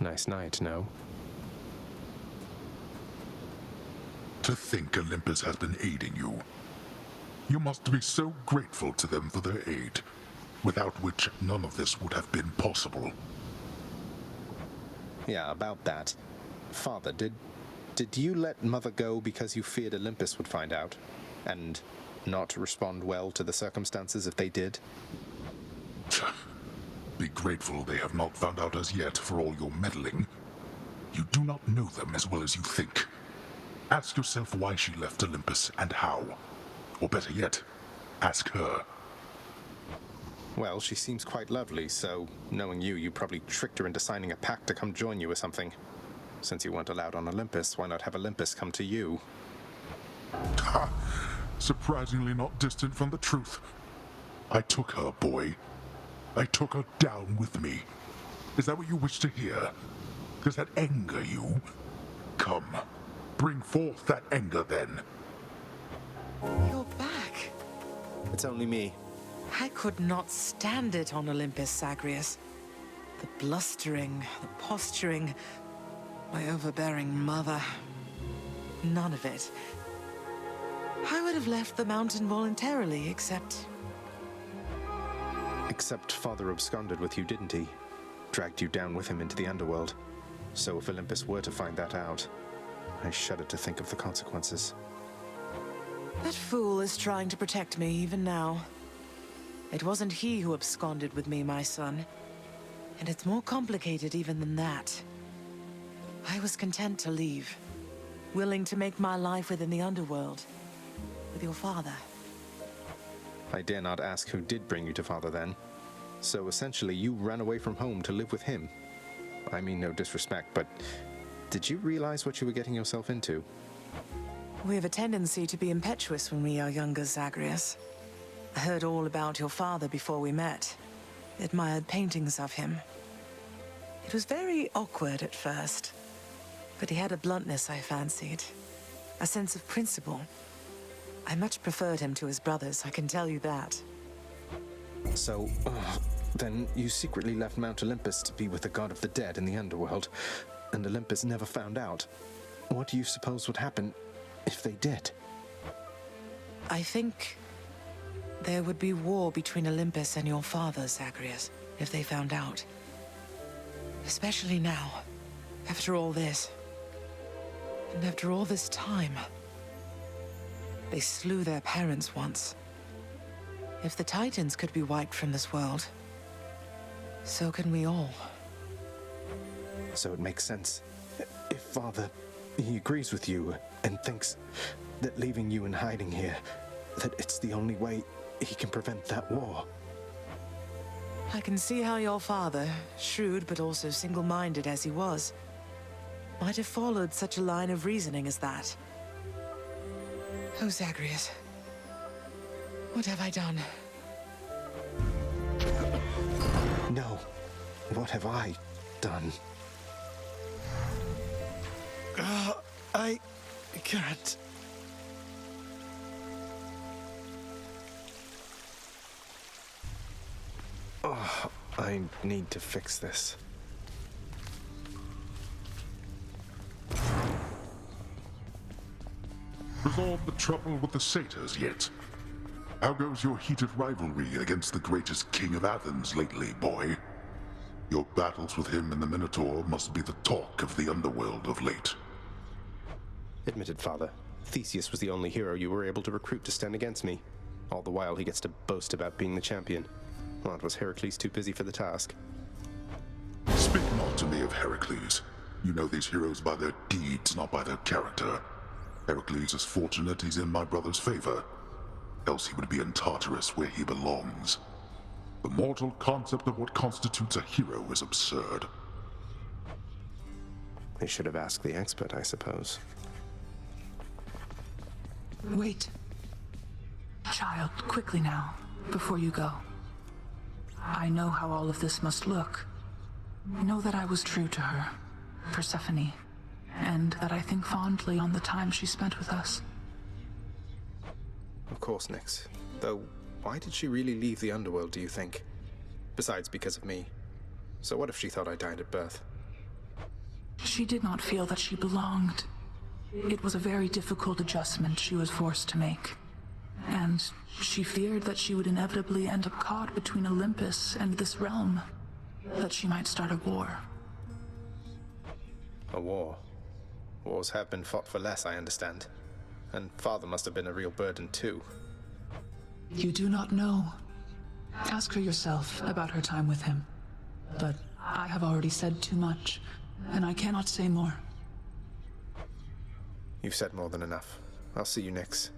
Nice night, no? To think Olympus has been aiding you. You must be so grateful to them for their aid, without which none of this would have been possible. Yeah, about that. Father, did you let Mother go because you feared Olympus would find out? And not respond well to the circumstances if they did? Be grateful they have not found out as yet for all your meddling. You do not know them as well as you think. Ask yourself why she left Olympus and how. Or better yet, ask her. Well, she seems quite lovely, so knowing you probably tricked her into signing a pact to come join you or something. Since you weren't allowed on Olympus, why not have Olympus come to you? Ha! Surprisingly not distant from the truth. I took her, boy. I took her down with me. Is that what you wish to hear? Does that anger you? Come, bring forth that anger then. You're back. It's only me. I could not stand it on Olympus, Zagreus. The blustering, the posturing, my overbearing mother. None of it. I would have left the mountain voluntarily, except Father absconded with you, didn't he? Dragged you down with him into the underworld. So if Olympus were to find that out, I shudder to think of the consequences. that fool is trying to protect me even now. It wasn't he who absconded with me, my son. And it's more complicated even than that. I was content to leave, willing to make my life within the underworld, with your father. I dare not ask who did bring you to Father then. So essentially you ran away from home to live with him. I mean no disrespect, but did you realize what you were getting yourself into? We have a tendency to be impetuous when we are younger, Zagreus. I heard all about your father before we met. Admired paintings of him. It was very awkward at first, but he had a bluntness I fancied. A sense of principle. I much preferred him to his brothers, I can tell you that. So, then you secretly left Mount Olympus to be with the god of the dead in the underworld, and Olympus never found out. What do you suppose would happen if they did? I think there would be war between Olympus and your father, Zagreus, if they found out. Especially now, after all this. And after all this time. They slew their parents once. If the Titans could be wiped from this world, so can we all. So it makes sense. If Father, he agrees with you and thinks that leaving you in hiding here, that it's the only way he can prevent that war. I can see how your father, shrewd but also single-minded as he was, might have followed such a line of reasoning as that. Oh, Zagreus. What have I done? No. What have I done? I can't. Oh, I need to fix this. Resolved the trouble with the satyrs yet? How goes your heated rivalry against the greatest king of Athens lately, boy? Your battles with him and the Minotaur must be the talk of the underworld of late. Admitted, Father. Theseus was the only hero you were able to recruit to stand against me. All the while he gets to boast about being the champion. Well, was Heracles too busy for the task? Speak not to me of Heracles. You know these heroes by their deeds, not by their character. Heracles is fortunate he's in my brother's favor. Else he would be in Tartarus where he belongs. The mortal concept of what constitutes a hero is absurd. They should have asked the expert, I suppose. Wait. Child, quickly now, before you go. I know how all of this must look. Know that I was true to her, Persephone, and that I think fondly on the time she spent with us. Of course, Nyx. Though, why did she really leave the underworld, do you think? Besides, because of me. So what if she thought I died at birth? She did not feel that she belonged. It was a very difficult adjustment she was forced to make. And she feared that she would inevitably end up caught between Olympus and this realm. That she might start a war. A war. Wars have been fought for less, I understand. And Father must have been a real burden too. You do not know. Ask her yourself about her time with him. But I have already said too much, and I cannot say more. You've said more than enough. I'll see you next.